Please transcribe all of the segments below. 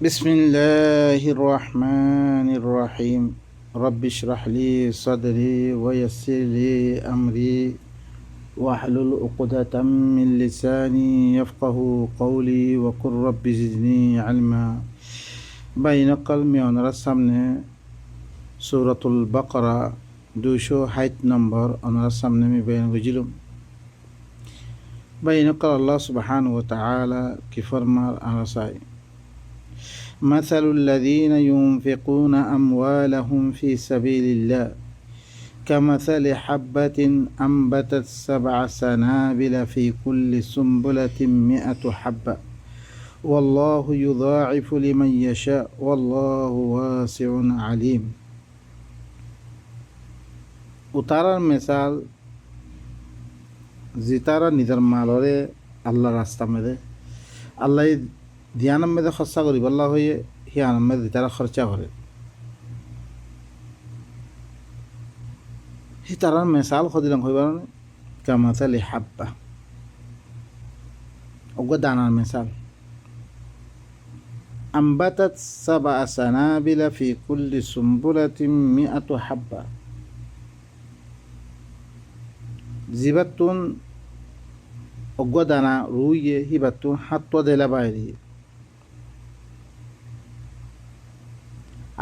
بسم الله الرحمن الرحيم رب اشرح لي صدري ويسر لي أمري واحلل عقدة من لساني يفقه قولي وقل رب زدني علما بينك الميون رسمنا سورة البقرة دوشو حيث نمبر أنا رسمنا بين وجلهم بينك الله سبحانه وتعالى كفرمار أنسائي مثل الذين ينفقون أموالهم في سبيل الله كمثل حبة أنبتت 7 سنابل في كل سنبلة 100 حبة والله يضاعف لمن يشاء والله واسع عليم উতারার মিসাল জিতারা নিজের মালরে আল্লাহ রাস্তা মেদে আল্লাহ ধ্যান মেদে খরচা করি বল্লা হয়ে হিয়ান মেদে তারা খরচা করে হি তারার মেসাল খদিলাম হইবার কামাতালি হাব্বা অজ্ঞ দানার মেসাল আম্বাতাত 7 সানাবিলা ফি কুল্লি সুম্বুলাতিন 100 হাব্বা জিবাতুন অজ্ঞ দানা রুইয়ে হিবাতুন হাত দেলা বাইরে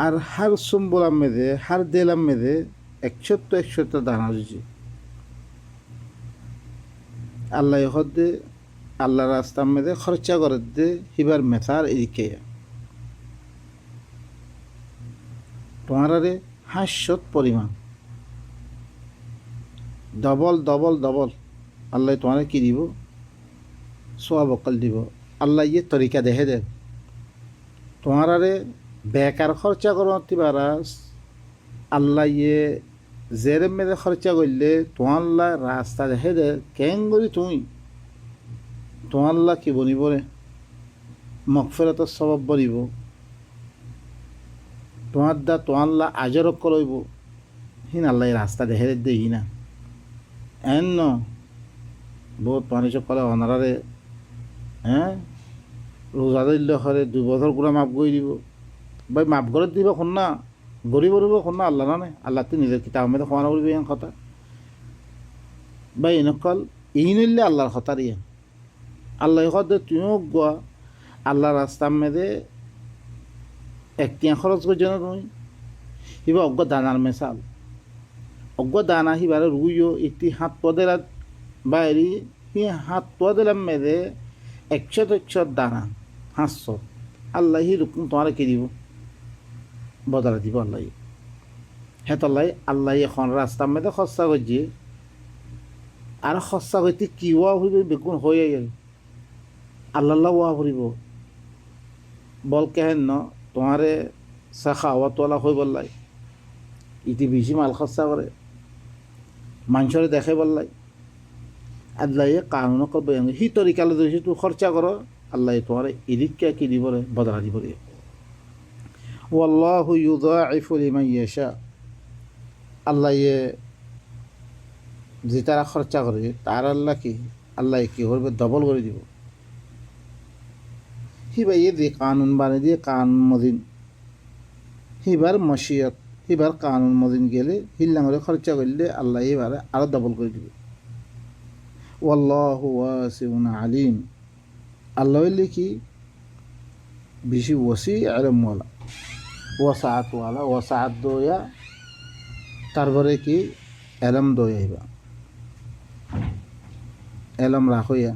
আর হার সুম্বুলাম মেদে হার দেলাম মেদে 100 দানা রুজি আল্লাহ হদে আল্লাহ রাস্তা মেদে খরচা করে দে হিবার মেথার এদিকে তোমারে 500 পরিমাণ ডবল ডবল ডবল আল্লাহ তোমার কি দিব সোয়াব অকল দিব আল্লাহ ইয়ে তরিকা দেখে দেন তোমারে বেকার খরচা করতে পারাস আল্লাহ ইয়ে জেরে মেরে খরচা করলে তোমার রাস্তা দেখে দে কেন করি তোমার কি বনিব রে মগফিরাতের সবাব বনিব তোমার আজর করব হিন আল্লাহ রাস্তা দেখে দে হি না এন বহুত মানুষ কলে অনারারে রোজা দিলে হরে 2 বছর করে মাফ করে দিব ভাই মাফ করে দিব শুন না গরিব গরিব শুন না আল্লাহ না আল্লাহ তো নিজের কিতাব মেয়েদের খোয়ানো করবি এন কথা ভাই এনেকল ই নিলে আল্লাহর কথা দিয়ে আল্লাহ হদে তুমিও গোয়া আল্লাহ রাস্তা মেদে একটিয়া খরচ করছো না তুমি হিবা অজ্ঞ দানার মেশাল অজ্ঞ দানা হিবারে রুইও একটি হাত পদেলা বাইরে হি হাত পদেলাম মেদে 100 দানা 500 আল্লাহ হি রকম তোমার কি দিব বদলা দিব আল্লাহ হেতলাই আল্লাহ এখন রাস্তা মেদে খরচা করছে আর খরচা করতে কি ওয়া হইবে বেগুন হয়ে গেল আল্লাহ ওয়া করিব বল কেহেন ন তোমারে শাখা হওয়া তোলা হয়ে বললাই ইতি বেশি মাল খরচা করে মানুষরে দেখে বললাই আল্লাহ কানুন করবে হি তরিকালে যদি তুই খরচা করো আল্লাহ তোমার এদিককে কি দিব বদলা দিব রে ওয়াল্লাহু ইউযাইফু লিমান ইয়াশা আল্লাহ যে তারা খরচা করে তার আল্লাহ কি করবে ডবল করে দিব হিবা দিয়ে কানুন বানিয়ে দিয়ে কানুন মদিন হিবার মশিয়ত হিবার কানুন মদিন গেলে হিল্লাঙরে খরচা করলে আল্লাহ এবারে আরো ডবল করে দিবে ওয়াল্লাহু ওয়াসিউন আলিম আল্লাহ হইলে কি বেশি ওসি আলমওয়ালা ওয়াসাআতওয়ালা ওয়াসাআত দোয়া তারপরে কি এলম দোয়াইবা এলম রাখইয়া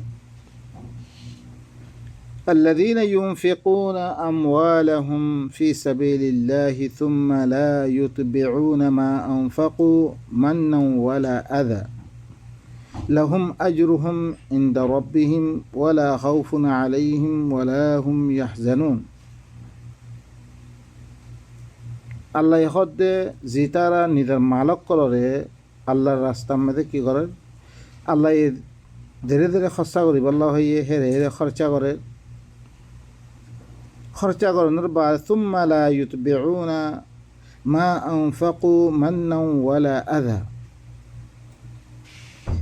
الذين ينفقون أموالهم في سبيل الله ثم لا يتبعون ما أنفقوا منا ولا أذى لهم أجرهم عند ربهم ولا خوف عليهم ولا هم يحزنون আল্লাহ হদে জিতারা নিজের মালক করে আল্লাহর রাস্তার মধ্যে কি করে আল্লাহ ধীরে ধীরে খরচা করি বল্লা হইয়ে হেরে হেরে খরচা করানোর বা সুম্মা লা ইউতবিউনা মা আনফাকু মান্নান ওয়ালা আযা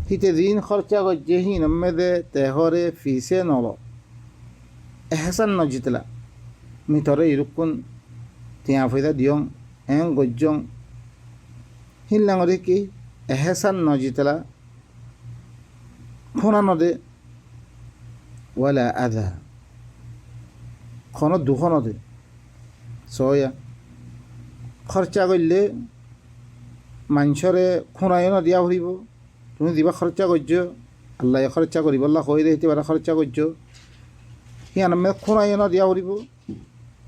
হিতে দিন খরচা করছে হিন মেদে তেহরে ফিসে নল এহসান নজিতলা মিতরে ইরুকুন তিয়া ফইদা দিয়ং এং গজ্জং হিল্লাঙরে কি এহেসান নজিতলা খোনা নদে ওয়ালা আধা খনো দুখ নদে সয়া খরচা করলে মানুষরে খুঁড়াইও নদিয়া ফুরিব তুমি দিবা খরচা করছ আল্লাহ খরচা করিব আল্লাহ কইলে হইতে পারে খরচা করছ সি নামে খুঁড়াইও নদিয়া ফুরিব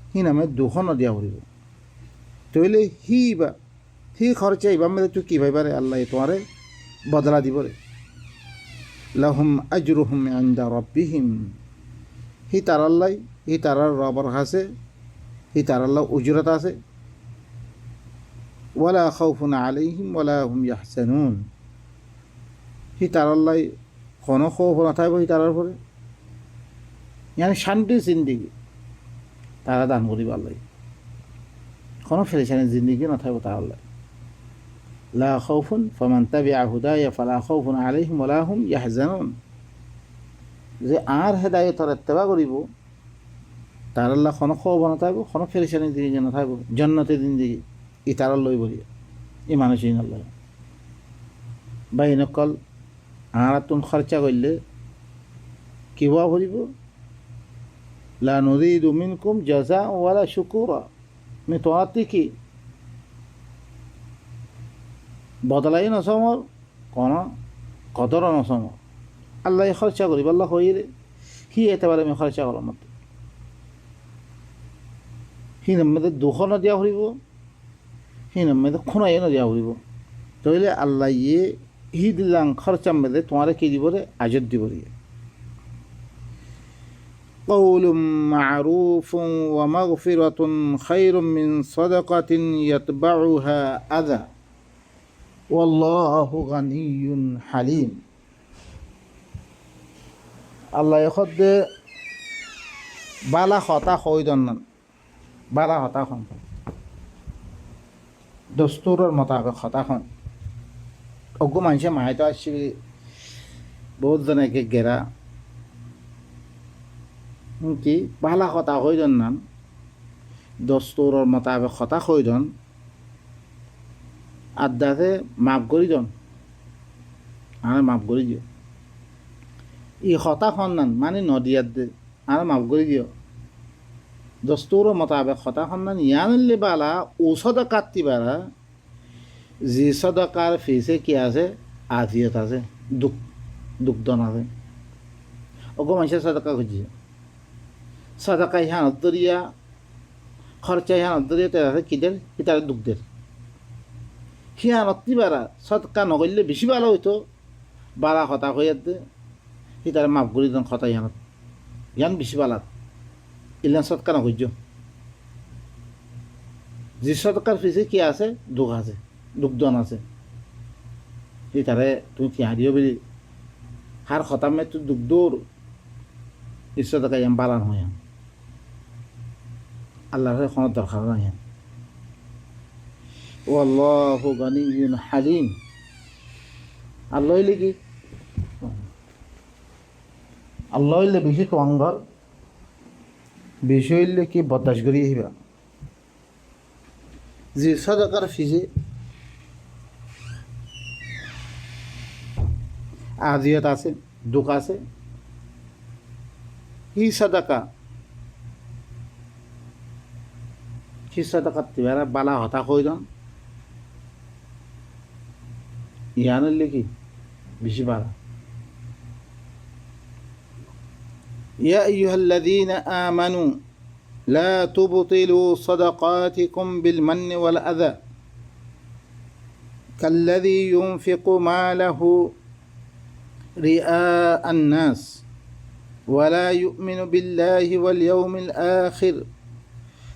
সি নামে দুখ নদিয়া ফুরিব তইলে সি খরচা ইবা মেলে তুই কী ভাইবারে আল্লাহ তোমারে বদলা দিবরে লাহুম আজরুহুম ইনদা রাব্বিহিম হি তার আল্লাহ হি তারার রবার কাছে হি তার আল্লাহ উজরত আছে ওয়ালা খাউফুন আলাইহিম ওয়ালা হুম ইয়াহজানুন হি তার আল্লাহ কোনো খৌফ নাথাইব হি তারার পরে ইয়ানি শান্তির জিন্দিগি তারা দান করিব আল্লাহ কোনো ফেরেশানির জিন্দিগি নাথাইব তার আল্লাহ লা খাউফুন ফামান তাবিআ হুদায়া ফালা খাউফুন আলাইহিম ওয়ালা হুম ইয়াহজানুন যে আর হেদায়েতর ইত্তেবা করিব তার আল্লাহ কোনো খৌফ নাথাইব কোনো ফেরেশানির জিন্দিগি নাথাইব জান্নাতের জিন্দিগি ই তারার লই বলিয়া ই মানুষই আল্লাহ বাইনকল আর তুন খরচা করলে কিবা করিব লা নুরিদু মিনকুম জাযা ওয়ালা শুকুরা আমি তোমার কি বদলাই নসমর কোন কদর নসমর আল্লাহ খরচা করিব আল্লাহ হইলে সি এতেবারে আমি খরচা করলাম মত সি নামে দুখ নদিয়া ফুরিব সি নামে খুনাই নদিয়া ফুরিব তইলে আল্লাহ ইয়ে হি দিলাম খরচা মেদে তোমারে কি দিবরে আজত দিবরে قول معروف ومغفرة خير من صدقة يتبعها أذى والله غني حليم আল্লাহ এখদ বালা হতা হইদন বালা হতা খন দস্তুরের মোতাবেক হতা খন অগু মানুষে মাহিত আসছি বহুত জনকে গেরা কি বালা হতা হইদন নান দস্তুরের মোতাবেক হতা হইদন আদাতে মাফ করি দন আর মাফ করি দিও ই হতা খন নান মানে নদিয়াত দে আর মাফ করে দিও দস্তুর মোতাবেক হতা খন নান ইয়ানলে বালা ঔষধ কাটতি বারা যে সদকার ফিসে কি আছে আজিয়ত আছে দুগ্ধন আছে ওগো মানুষের সদকা খুঁজছে সদকা ইহানত দরিয়া খরচা ইহানত দরিয়া তার আছে কিদের কি তার দুগ্ধের হিয়ানতি বারা সদকা নগরলে বেশি ভালো হইতো বারা হতা হয়ে দে সি তার মাফ করি দেন খতা ইয়ানত ইয়ান বেশি বালাত ইলান সৎকার নকর্য যে সৎকার ফিসে কি আছে দুঃখ আছে দুগ্ধন আছে সি তারে তুমি কি হারিও বলি হার খতামে তুই দুগ্ধর ঈশ্বর টাকা ইয়ান বালান হয় আল্লাহর কোনো দরকার নাই ওয়াল্লাহু গানিয়্যুন হালিম আল্লাহ হইলে কি আল্লাহ হইলে বেশি কঙ্গর বেশি হইলে কি বদাস করি আহিবা যে সদকার ফিজে আজিয়ত আছে দুঃখ আছে হি সদকা তিবারা বালা হতা কইদন ইয়ানলে কি বেশি বালা يا أيها الذين آمنوا لا تبطلوا صدقاتكم بالمن والأذى كالذي ينفق ماله رئاء الناس ولا يؤمن بالله واليوم الآخر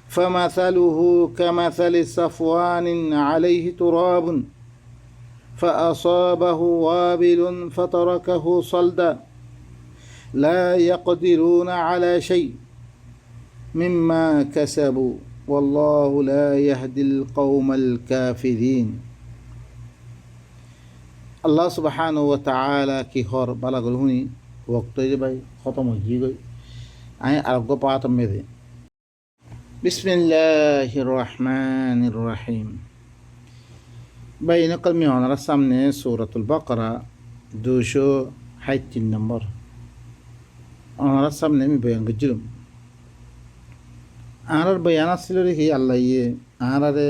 فمثله كمثل صفوان عليه تراب فأصابه وابل فتركه صلدا لا يقدرون على شيء مما كسبوا والله لا يهدي القوم الكافرين الله سبحانه وتعالى کی خور بالا گلہونی وقت جے بھائی ختم ہو گئی آئیں ارگو پاتم میں دے বিসমিল্লাহির রহমানির রহিম। বাইনা কলমি ওনার সামনে সূরাতুল বাকারা 263 নম্বর ওনার সামনে আমি বয়ান করছিলাম। আর বয়ান আসছিল রেখে আল্লাহ আরে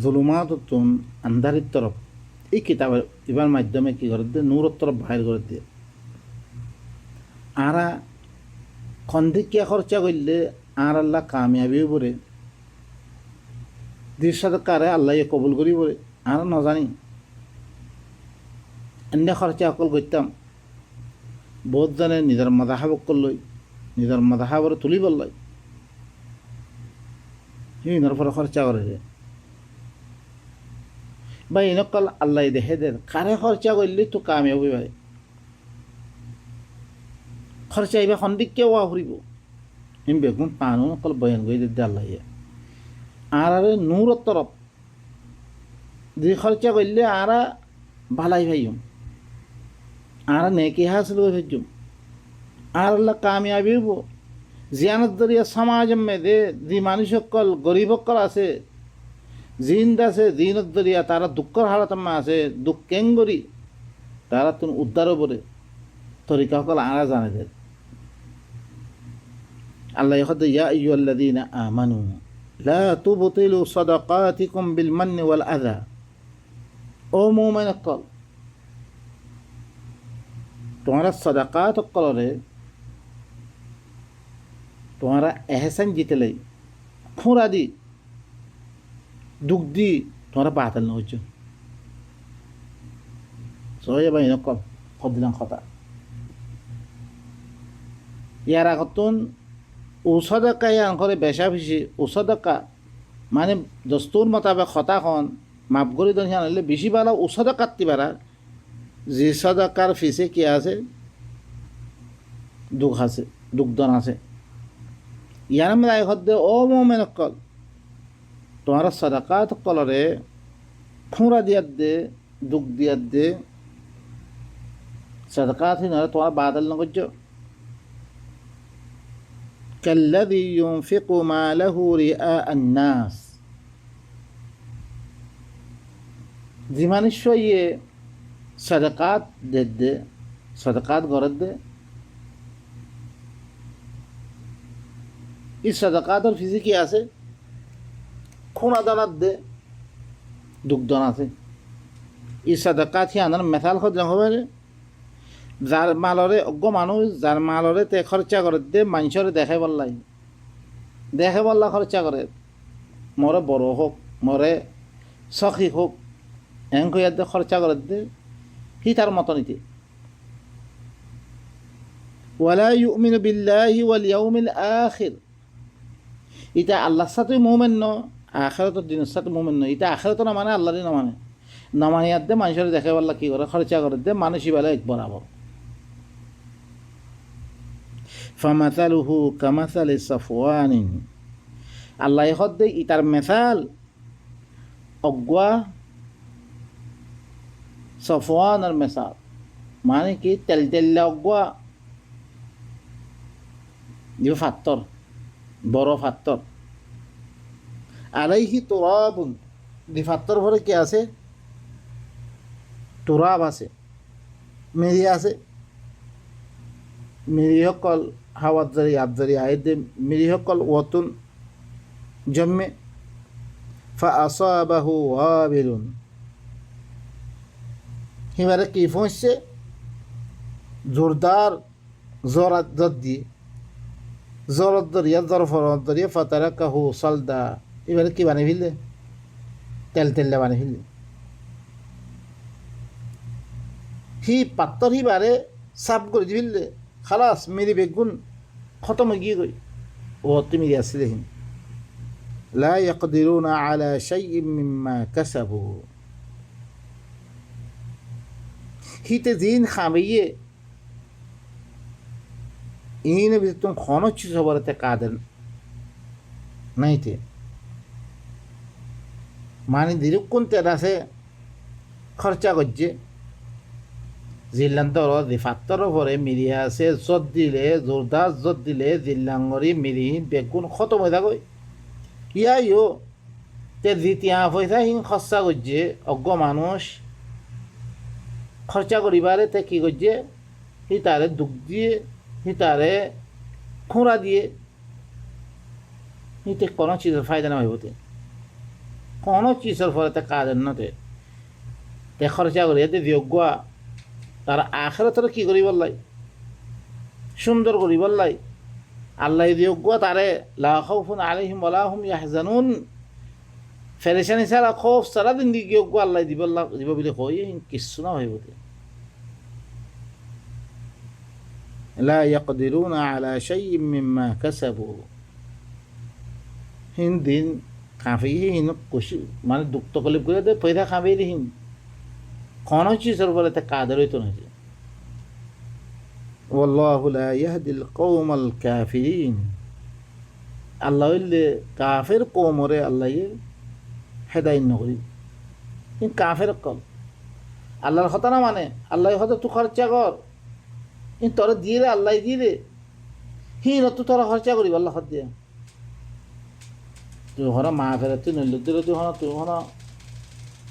জুলুমাতুন আন্ধারির তরফ এই কিতাবের ইবার মাধ্যমে কি করে দিয়ে নূরের তরফ বাহির করে দিয়ে আরা খন্দিকিয়া খরচা করলে আর আল্লাহ কামিয়াবিও পড়ে দৃশ্যকারে আল্লাহ কবুল করি পড়ে আর নজানি এনে খরচা অকল করতাম বহুত জানে নিজের মাদাহাব করলই নিজের মাদাহাবরে তুলি বললাই ইনার পরে খরচা করে বা ইনকাল আল্লাহ দেখে দেন কারে খরচা করলে তো কামিয়াবি ভাই খরচা এবার খন্দিককে ওয়া ফুরিব এম বেগুন পানো অকল বয়ান করে দিতে আল্লাহ আর নূরের তরফ যে খরচা করলে আর ভালাই ভাইম আর নেকি হাসিল করে ফেলছুম আর আল্লাহ কামিয়াবি হব জিয়ানত দরিয়া সমাজ মেদে যে মানুষ সকল গরিব সকল আছে জিন্দ আছে জিনত দরিয়া তারা দুঃখর হালত আছে দুঃখ কেঙ্গরি তারা তুমি উদ্ধারও করে তরিকা সকল আরা জানে দেয় আল্লাহ ইয়া আইয়ুহাল্লাযীনা আমানু লা তুবতিলু সাদাকাতিকুম বিল মান্নি ওয়াল আযা ও মুমিন সকল তোমারা সদাকাত সকলরে তোমারা এহসান জিতে খুঁড়া দি দুঃখ দি তোমরা বাতিল না হচ্ছে সবাই বা এরকম দিলাম কথা ইয়ার আগতন ওষাদকা ইয়ান করে বেশা বেশি ওষাদকা মানে দস্তুর মোতাবেক খতাখন মাপ করে দিন আনলে বেশি বালা ওষাদা কাটতে পারা যে সদাকার ফিসে কি আছে দুঃখ আছে দুঃখদন আছে ইয়ার মেলায় হদ্দে ও মোমেন অকল তোমার সদাকাত কলরে খুঁড়া দিয়ার দে দুঃখ দিয়ার দে সদাকাত নয় তোমার বাদল ন করছ কাল্লাযী ইউনফিকু মালাহু রিআ আন-নাস যে মানুষ ইয়ে সদাকাত দে সদাকাত গরদ দে এই সদাকাতর ফিজিকি আছে খুনা দানাত দে দুগ্ধন আছে এই সদাকাত আনার মেথাল খরচ হবে যার মালরে অজ্ঞ মানুষ যার মালরে তে খরচা করে দে মানুষরে দেখে বললা খরচা করে মরে বড় হোক মরে সখী হোক এন কইয়ার দে খরচা করে দে হি তার মতনীতি ওয়ালা ইউমিনু বিল্লাহি ওয়াল ইয়াউমিল আখির এটা আল্লাহর সাথে মুমিন ন আখিরাতের দিনের সাথে মুমিন ন এটা আখিরাত না মানে আল্লাহরই না মানে না মানে ইয়ার দে মানুষের দেখে বললা কি করে খরচা করে দে মানুষই বেলা এক বরাবর ফামাসালুহু কামাসালি সাফওয়ানিন আল্লাহ হদ্দে ইতার মেসাল অজ্ঞা সফওয়ানের মেসাল মানে কি তেলতেল্লা অজ্ঞা যে ফাত্তর বড় ফাত্তর আলাইহি তুরাবুন যে ফাত্তর ভরে কি আছে তুরাব আছে মেরি আছে মেরি সকল হাওয়াত জারি আবজারি আয়েদে মেরি সকল ওয়াতুন জন্মে ফাআসাবাহু ওয়াবিলুন হিমারে কি পৌঁছছে জোরদার জোরাত দিয়ে জরত দরিয়া জরফরত দরিয়া ফাতারাকাহু সালদা এবারে কি বানিয়ে ফেললে তেললে বানিয়ে ফেললে হি পাত্তর হিবারে সাফ করে দি ফেললে খালাস মেরি বেগুন খতম হয়ে গিয়ে গই ও তুমি আসলে হিন লা ইয়াকদিরুনা আলা শাইইন মিম্মা কাসাবু হিতে দিন খামিয়ে ইনে भी तुम खानो चीज बरते कादर नहीं थे मानी दिरुक्कुन तेरा से खर्चा गज्जे জিল্লান্তর ফাত্তর পরে মিরিয়া আছে জত দিলে জোরদার জত দিলে জিল্লাঙ্গরি মিরি বেগুন খতম হয়ে থাকই ইয়াইও তে দ্বিতীয় পয়সা হিন খরচা করছে অজ্ঞ মানুষ খরচা করিবারে তে কি করছে হি তারে দুঃখ দিয়ে হি তারে খুঁড়া দিয়ে হিতে কোনো চিজের ফায়দা না হইবতে কোনো চিজের ফলে তে কাজের নতে তে খরচা করি এতে যোগ্য তারা আখেরাতের কি করিবার লাই সুন্দর করিবার লাই আল্লাহ যোগ্য তারে লা খাউফুন আলাইহিম ওয়ালা হুম ইয়াহজানুন ফেরেশানি ছাড়া খৌফ সারা দিন দিকে যোগ্য আল্লাহ দিব বলে কই কিচ্ছু না হইবতে লা ইয়াকদিরুনা আলা শাইইন মিম্মা কাসাবু হিন দিন খাফি হিন খুশি মানে দুঃখ তকলিফ করে দে পয়সা খাবে হিন কোনো চিজের বলে তা কাদের হইতো না যে ওয়াল্লাহু লা ইয়াহদিল কওমাল কাফিরিন আল্লাহ হইলে কাফের কওমরে আল্লাহ হেদায়েত নকরি কিন্তু কাফের কম আল্লাহর কথা না মানে আল্লাহর কথা তুই খরচা কর কিন্তু তোরা দিয়ে রে আল্লাহ দিয়ে রে হিন তো তোরা খরচা করিব আল্লাহ হাত দিয়ে তুই হরা মা ফেরে তুই নইলে দিলে তুই হনা তুই হনা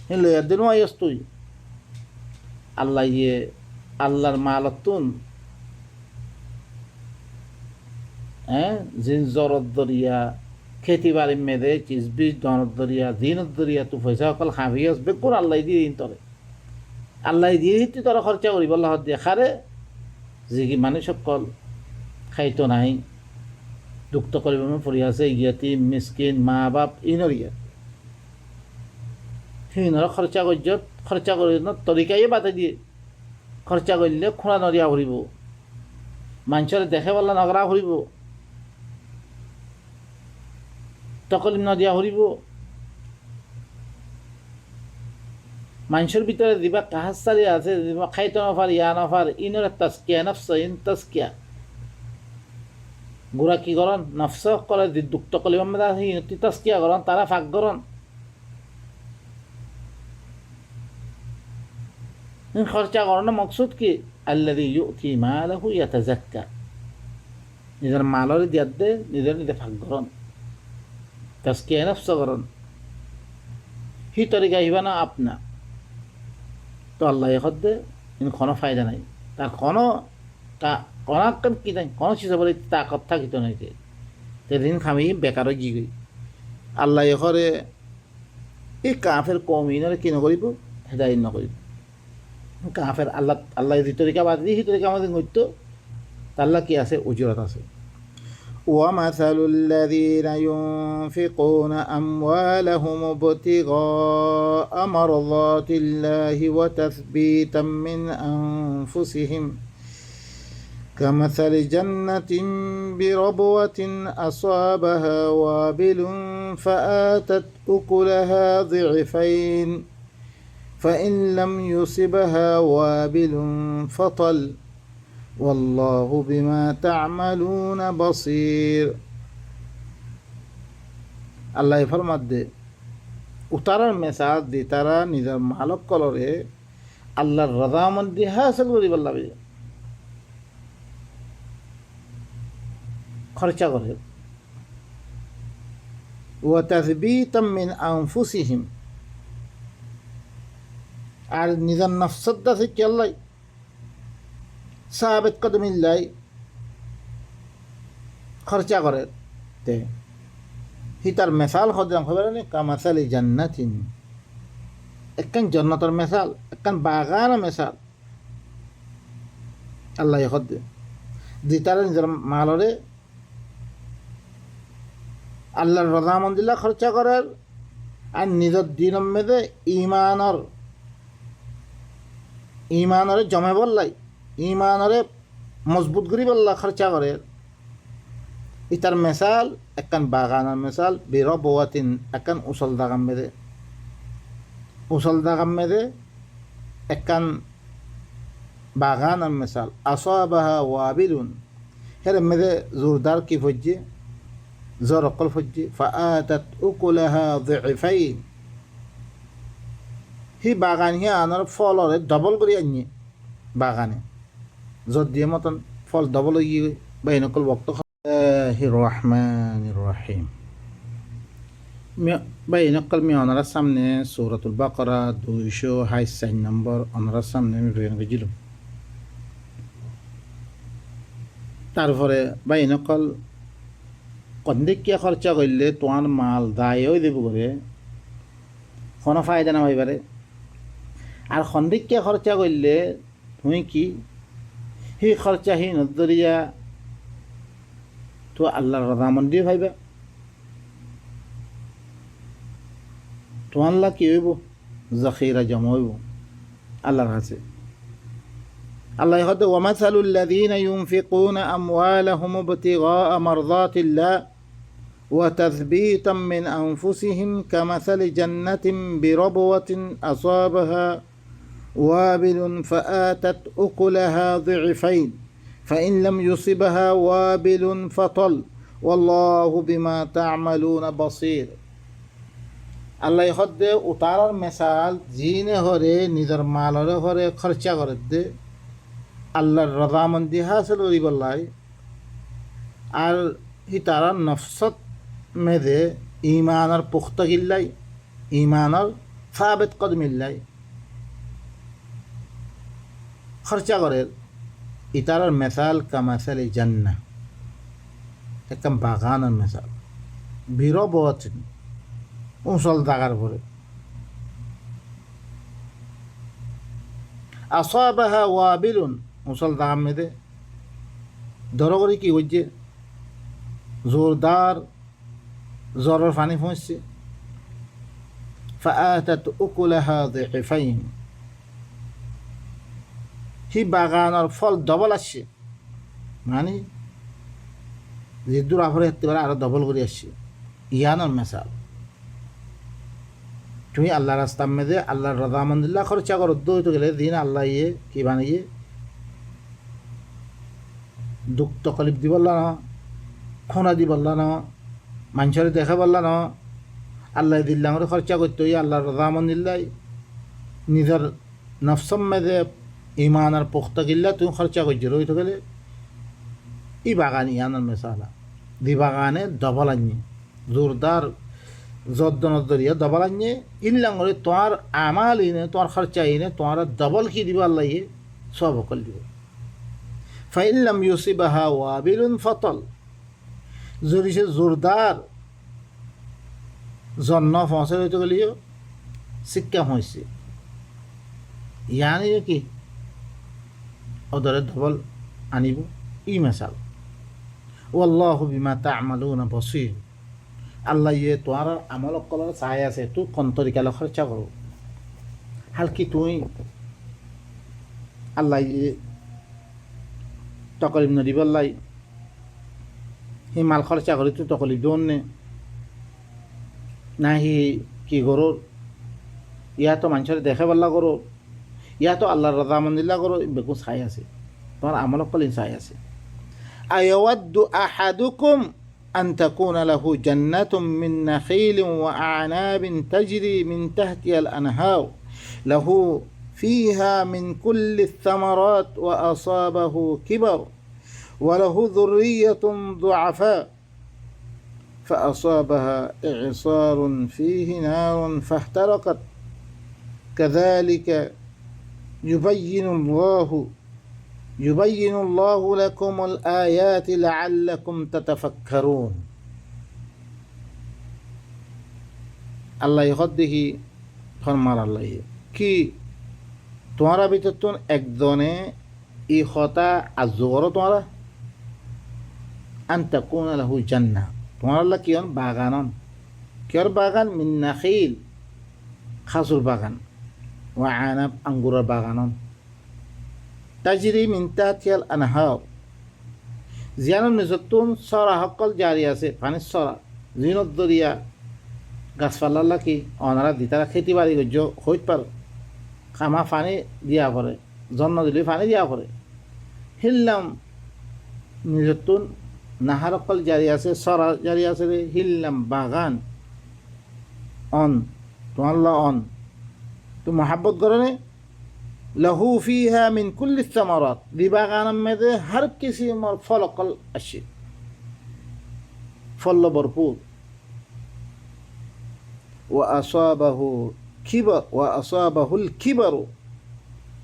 হিন লইয়ার দিনও আইস তুই আল্লাহ ইয়ে আল্লাহর মালতুন হ্যাঁ জিন জরত দরিয়া খেতি বাড়ি মেদে চিজ বীজ দনত দরিয়া দিনত দরিয়া তুই পয়সা অকল খাবি আসবে কোন আল্লাহ দিয়ে দিন তোরে আল্লাহ দিয়ে তুই তোরা খরচা করিব আল্লাহ দিয়ে খারে যে কি মানুষ সকল খাইতো নাই দুঃখ করিব পড়ি আছে ইয়াতি মিসকিন মা বাপ ইনরিয়া সিনরা খরচা কৰি তৰিকাই বাধা দিয়ে খৰচা কৰিলে খুৰা নদিয়া ফুৰিব মানুষের দেখে পারলে নগরা ফুরিব তকলিম নদিয়া ফুরিব মানুষের ভিতরে দিবা কাহাচারি আছে দিবা খাইতে নফার ইয়া নফার ইনর তাস্কিয়া নফস ইন তাস্কিয়া গুড়া কি করন নফস করে দুঃখ তকলিম ইনতি তাস্কিয়া করন তারা ফাঁক করন খরচা করানোর মকসুদ কি আল্লাযী ইউতি মালাহু ইয়াতাযাক্কা নিজের মালরে দিয়াত দে নিজে ফাঁক করন তাস্কিয়া নফস করন হি তরিকা হিবা না আপনা তো আল্লাহ এখন দে কিন্তু কোনো ফায়দা নাই তার কোনো কোন কি নাই কোনো চিজ বলে তাকত থাকিত নাই সেদিন খামি বেকার গিয়ে গই আল্লাহ এখরে এই কাফের কমিনরে কি নকরিব হেদায়ত নকরিব কাফের আল্লাহ যে তরিকা বাদ দিয়ে সেই তরিকা আমাদের নৈত্য আল্লাহ কি আছে উজরত আছে ومثل الذين ينفقون أموالهم ابتغاء مرضات الله وتثبيتا من أنفسهم كمثل جنة بربوة أصابها وابل فآتت أكلها ضعفين فإن لم يصبها وابل فطل والله بما تعملون بصير আল্লাহ ফরমাত দে উতারার মেসাজ দি তারা নিজের মালক কলরে আল্লাহর রজামন্দি হাসিল করি বললা খরচা করে ওয়া তাসবীতাম মিন আনফুসিহিম আর নিজের নফসত দাসে চল্লাই সাবেত কদমিল্লাই খরচা করে তে হিতার মেসাল হদ্রাম খবর নেই কামাসালি জান্নাতিন একখান জন্নতর মেসাল একখান বাগান মেসাল আল্লাহ হদ্দে দিতারা নিজের মালরে আল্লাহর রজামন্দিল্লা খরচা করার আর নিজের দিন মেদে ইমানরে জমে বললাই ইমানরে মজবুত করি বললা খরচা করে ইতার মেসাল একখান বাগানের মেসাল বিরবাতিন একখান উসল দাগাম মেদে একখান বাগানের মেসাল আসাবাহা ওয়াবিলুন হের মেদে জোরদার কি ফজ্জে জোর অকল ফজ্জে ফাআতাত উকুলাহা যিফাইন হি বাগান হি আনার ফলরে ডবল করে আনিয়ে বাগানে যত দিয়ে মতন ফল ডবল হয়ে গিয়ে বা এনেকল বক্ত রহমান রহিম ভাই নকল মি ওনার সামনে সূরাতুল বাকারা 224 নম্বর ওনার সামনে আমি বের করেছিলাম। তারপরে ভাই নকল কন্দিকিয়া খরচা করলে তোমার মাল দায়ও দেব করে কোনো ফায়দা না হইবারে। আর সন্দিকিয়া খরচা করলে তুমি কি সেই খরচা সেই নজরিয়া তো আল্লাহর রজামন্দি ভাইবা তোমার কি হইব জখিরা জমা হইব আল্লাহর কাছে। আল্লাহ হয়তো ওয়ামাসালুল্লাযীনা ইউনফিকুনা আমওয়ালাহুম ইবতিগাআ মারযাতিল্লাহ ওয়া তাসবীতাম মিন আনফুসিহিম কামাসালি জান্নাতিন বিরবওয়াতিন আসাবাহা ওয়াবিলুন ফাআতাত উকুলাহা যিফাইন ফাইন লাম ইউসিবহা ওয়াবিলুন ফাতাল ওয়াল্লাহু বিমা তা'মালুনা বাসীর। আল্লাহ হদ্দে উতারার মেসাল জিনে হরে নিজের মালরে হরে খরচা করে দে আল্লাহর রজামন্দি হাসিল করিবল্লাই। আর হি তারা নফসত মেদে ইমানের পুখতা গিল্লাই ইমানের সাবেত কদমিল্লাই খরচা করে। ইতারার মেসাল কামাসাল জান্নাহ একদম বাগানের মেসাল বিরব আছেন উঁচল জাগার পরে আসাবাহা ওয়াবিলুন উঁচল জাগার মেদে ধরো করে কি হচ্ছে জোরদার জ্বরের পানি পৌঁছছে। ফাআতাত উকুলাহা যিফাইন সেই বাগানের ফল ডবল আসছে মানে যে দূর আফরে হতে পারে আরো ডবল করে আসছে। ইয়ানোর মেসাল তুমি আল্লাহ রাস্তার মেদে আল্লাহর রজামন্দিল্লাহ খরচা করো দৌড়তে গেলে দিন আল্লাহ ইয়ে কি বানিয়ে দুঃখ তকলিফ দি বললা না খোনা দি বললা না মানুষের দেখা বললা না আল্লাহ দিল্লাহ করে খরচা করতে হই আল্লাহর রজামন্দিল্লাহ নিজের নফসম মেদে ইমান আর পুখতা গিল্লা তুমি খরচা করছো রইতে গেলে ই বাগান ইয়ানোর মেসালা দি বাগানে ডবল আনিয়ে জোরদার জদ্দনদরিয়া ডবল আনিয়ে ইল্লাম করে তোমার আমাল ইনে তোমার খরচা ইনে তোমার ডবল কি দিব আল্লাহ ইয়ে সব অকল দিব। ফাইল্লাম ইউসিবাহা ওয়াবিলুন ফতল যদি সে জোরদার জন্ম পৌঁছে হইতে গেলেও শিক্ষা হয়েছে ইয়ানি কি ওদরে ডবল আনিব ই মেসাল। ওয়াল্লাহু বিমা তা'মালুনা বাসীর আল্লাহ ইয়ে তোমার আমল কলার চাই আছে তুই কোন তরিকালে খরচা করো হালকি তুই আল্লাহ ইয়ে তকলিফ নদী বললাই হি মাল খরচা করি তুই তকলিফ দোন নে না হি কি করো ইয়া তো মানুষের দেখে বললা করো ইয়া তো আল্লাহর রজামন্দিল্লাহ করো বেকু চাই আছে তোমার আমল কল চাই আছে। আয়াওয়াদ্দু আহাদুকুম أن تكون له جنة من نخيل وأعناب تجري من تحتها الأنهار له فيها من كل الثمرات وأصابه كبر وله ذرية ضعفاء فأصابها إعصار فيه نار فاحترقت كذلك يبين الله لكم الآيات لعلكم تتفكرون। আল্লাহ হদ্দিহি ফরমার আল্লাহ কি তোমারা ভিতর তো একজনে ই হতা আজগর তোমারা আন তাকুনা লাহু জান্নাহ তোমার আল্লাহ কিয়ন বাগানন কিয়র বাগান মিন নাখিল খাজুর বাগান ওয়া আনাব আঙ্গুরের বাগানন তাজরি মিন তাহতিহাল আনহার জিয়ানুন নিজতুন সরা হকল জারি আছে পানির সরা জিনত দরিয়া গাছপালা কি অনারা দিতারা খেতি বাড়ি গজ্য হইত পার খামা পানি দিয়া পড়ে জন্ম দিলে পানি দিয়া পড়ে হিল্লাম নিজতুন নাহার অকল জারি আছে সরা জারি আছে রে হিল্লাম বাগান অন তোমার অন তো মহাব্বত করে নে लहू फीहा मिन कुल्लि थमरात दी बागान में दे हर किसी मर फल अकल अच्छे फल भरपूर ওয়া আসাবাহু কিবার ওয়া আসাবাহুল কিবারু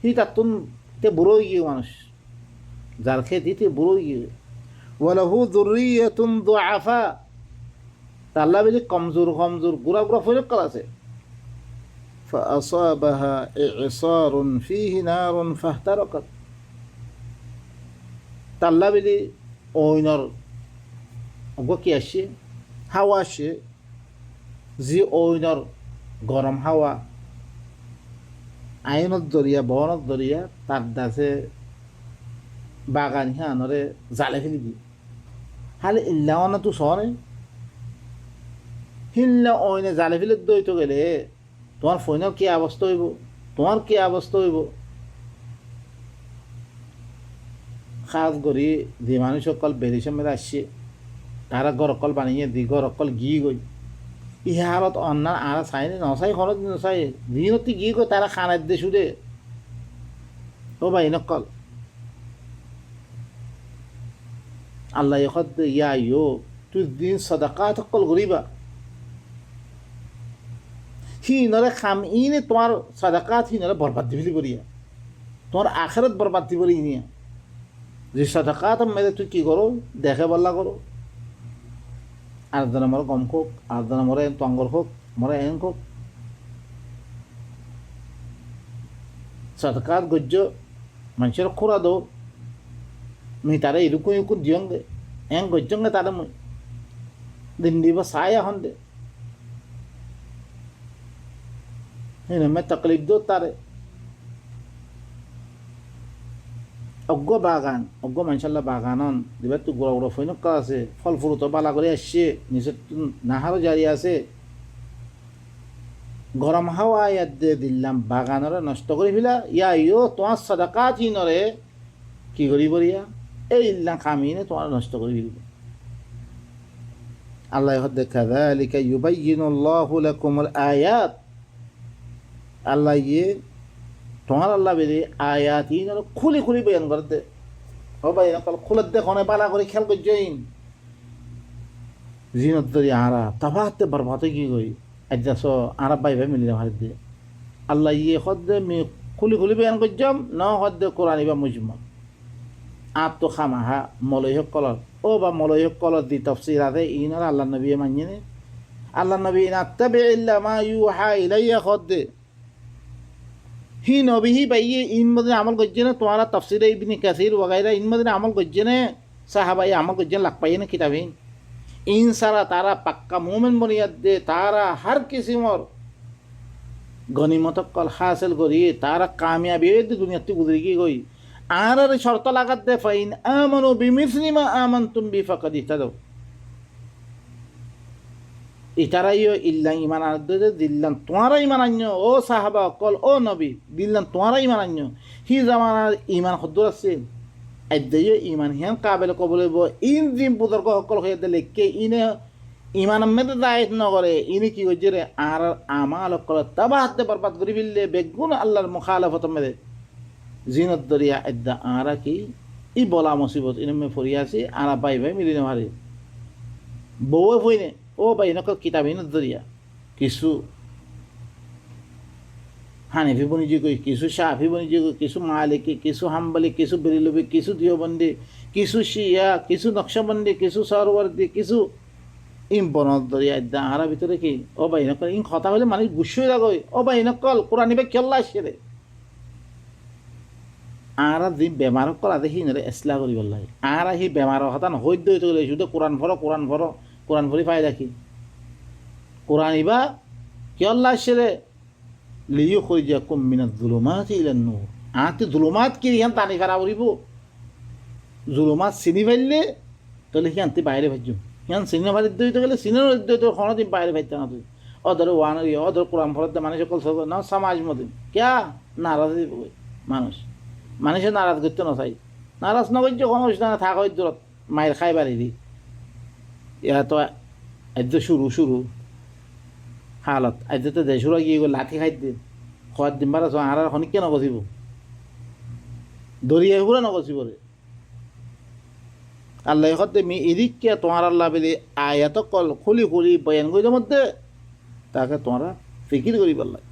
হি তাতুন তে বুড়ো গিয়ে মানুষ যার খেতে তে বুড়ো গিয়ে ওয়ালাহু যুররিয়াতুন দুআফা তাল্লা বেলি কমজোর কমজোর গুড়া গুড়া ফয়রক করা আছে فأصابها إعصار فيه نار فاحترقت তাল্লা বেলি ওইনর অগ কি আসে হাওয়া আসে যে ওইনর গরম হাওয়া আইনত দরিয়া বনত দরিয়া তার দাসে বাগান হানরে জালে ফেলি দি হালে ইল্লাওয়ানা তো শহরে হিল্লা ওইনে জালে ফেলে দইতে গেলে তোমার ফোনের কি অবস্থা হইব তোমার কি অবস্থা হইব খাস করি যে মানুষ সকল বেরিসের মেরে আসছে তারা গরকল বানিয়ে দি গরকল গিয়ে গই ইহা হালত অন্যান্য আর চাইনি নচাই খরচ নচাই দিনতি গিয়ে গই তারা খানার দে সুদে ও ভাই নকল আল্লাহ ইয়ত ইয়া ইয়ো তুই দিন সদাকাত সকল গরিবা হিনরে খাম ইনে তোমার সদাকাত হিনরে বরবাদ দিবলি করিয়া তোমার আখেরত বরবাদ দিবলি নিয়া যে সদাকাত মেরে তুই কি করো দেখে বল্লা করো আর জনে মরে গম হোক আর জনে মরে টঙ্গল হোক মরে এন হোক সদকাত গজ্য মানুষের খোরা দো মি তারা ইরুকু ইউকু দিয়ঙ্গে এন গজ্যঙ্গে তারা মই দিন দিব সাই এখন দে মে তকলিফ দো তারে অজ্ঞ বাগান অজ্ঞ মানসাল্লাহ বাগানন দিবার তো গোড়া গোড়া ফৈনক আছে ফল ফুল তো বালা করে আসছে নিচে নাহারও জারি আছে গরম হাওয়া ইয়াদ দিয়ে দিলাম বাগানরে নষ্ট করে ফেলা ইয়া ইয়ো তোমার সদাকা চিনরে কি করিব রিয়া এই ইল্লা খামিনে তোমার নষ্ট করে ফেলব আল্লাহ হদ্দে কাযালিকা ইউবাইয়িনুল্লাহু লাকুমুল আয়াত আল্লাহ ইয়ে তোমার আল্লাহ বেরি আয়াত ইনরে খুলি খুলি বয়ান করে দে ও ভাই নকল খুলত দে কোনে বালা করে খেয়াল করছেন জিনত দরি আরা তাবাতে বরবাদ কি গই আজ আরব ভাই ভাই মিলি হার দে আল্লাহ ইয়ে হদ্দে মি খুলি খুলি বয়ান করছম ন হদ্দে কোরআন বা মুজমাল আপ তো খামাহা মলয় কলর ও বা মলয় কলর দি তাফসির আছে ইনর আল্লাহ নবী মানিয়ে আল্লাহ নবী নাত্তাবি ইল্লা মা ইউহা ইলাইয়া হদ্দে হি নবী হি ভাইয়ে ইন মদিনে আমল করছে না তোমারা তফসির ইবনে কাসির वगैरह इन मदिने আমল করছে না সাহাবাই আমল করছে লাগ পাইয়ে না কিতাবিন इन सारा तारा पक्का मोमिन बुनियाद दे तारा हर किस्म और गनीमत कल हासिल करी तारा कामयाबी दुनिया ती गुजरी गई आर शर्त लागत दे फाइन आमनु बिमिस्लि मा आमनतुम बि फकद इहतदौ इताराइयो इल्ला ईमान आदे दिल्लान तुम्हारा ईमान अन्यो ओ साहाबा कल ओ नबी दिल्लान तुम्हारा ईमान अन्यो ही जमाना ईमान खुदुर আছে আদ্দাইও ইমান হিয়ান কাবেল কবলে ব ইন জিম বুজুর্গ সকল হয়ে দিলে কে ইনে ইমান মেদ দায়িত্ব নগরে ইনি কি হইছে রে আর আমাল কল তাবাহতে বরবাদ করি বিললে বেগুন আল্লাহর মুখালাফত মেদে জিনত দরিয়া আদ্দা আরা কি ই বলা মুসিবত ইনে মে ফরিয়াছি আরা ভাই ভাই মিলিনে মারে বউ হইনে ও ভাই নকল কিতাবিন দরিয়া কিছু হানিফি বনিজি কই কিছু শাফি বনিজি কই কিছু মালিকি কিছু হাম্বলি কিছু বেরিলবি কিছু দিওবন্দি কিছু শিয়া কিছু নকশবন্দি কিছু সরওয়ার্দি কিছু ইম্পনত দরিয়া দা আরা ভিতরে কি ও ভাই নকল ইন কথা হলে মানুষ গুছই লাগই ও ভাই নকল কোরআন বে কেল্লা আসে আরা দি বেমার করা দেখি নরে ইসলা করি বললাই আরা হি বেমার হতান হইদ দইতে গলে শুধু কোরআন ভরো কোরআন ভরি পাই রাখি কোরআন ইবা কেল্লা আসে লিইখরিজাকুম মিনাজ যুলুমাতি ইলান নূর আতে যুলুমাত কি ইয়ান তানি ফেরা করিব যুলুমাত চিনি পাইলে তাহলে হিয়ান্তি বাইরে ভাজ্য হিয়ান চিনি ভারি দইতে গেলে চিনের দইতে খনতি বাইরে ভাইতে না তুই অদর ওয়ান অদর কোরআন ফরতে মানুষ সকল সব না সমাজ মদিন কিয়া নারাজ মানুষের নারাজ করতে না চাই নারাজ না করছে কোনো অনুষ্ঠানে থাক হয় দূরত মায়ের খাই বাড়ি দি ইয়া তো আজ শুরু হালত আজ তো দেশুরা গিয়ে গেল লাঠি খাই দিন খোয়ার দিন বারা আর খনিকে নগচিব দরিয়া ঘুরে নগচিব রে আল্লাহ হতে মি এদিকে তোমার আল্লাহ বেলি আয়াত কল খুলি খুলি বয়ান করির মধ্যে তাকে তোমরা ফিকির করিবার লাগে।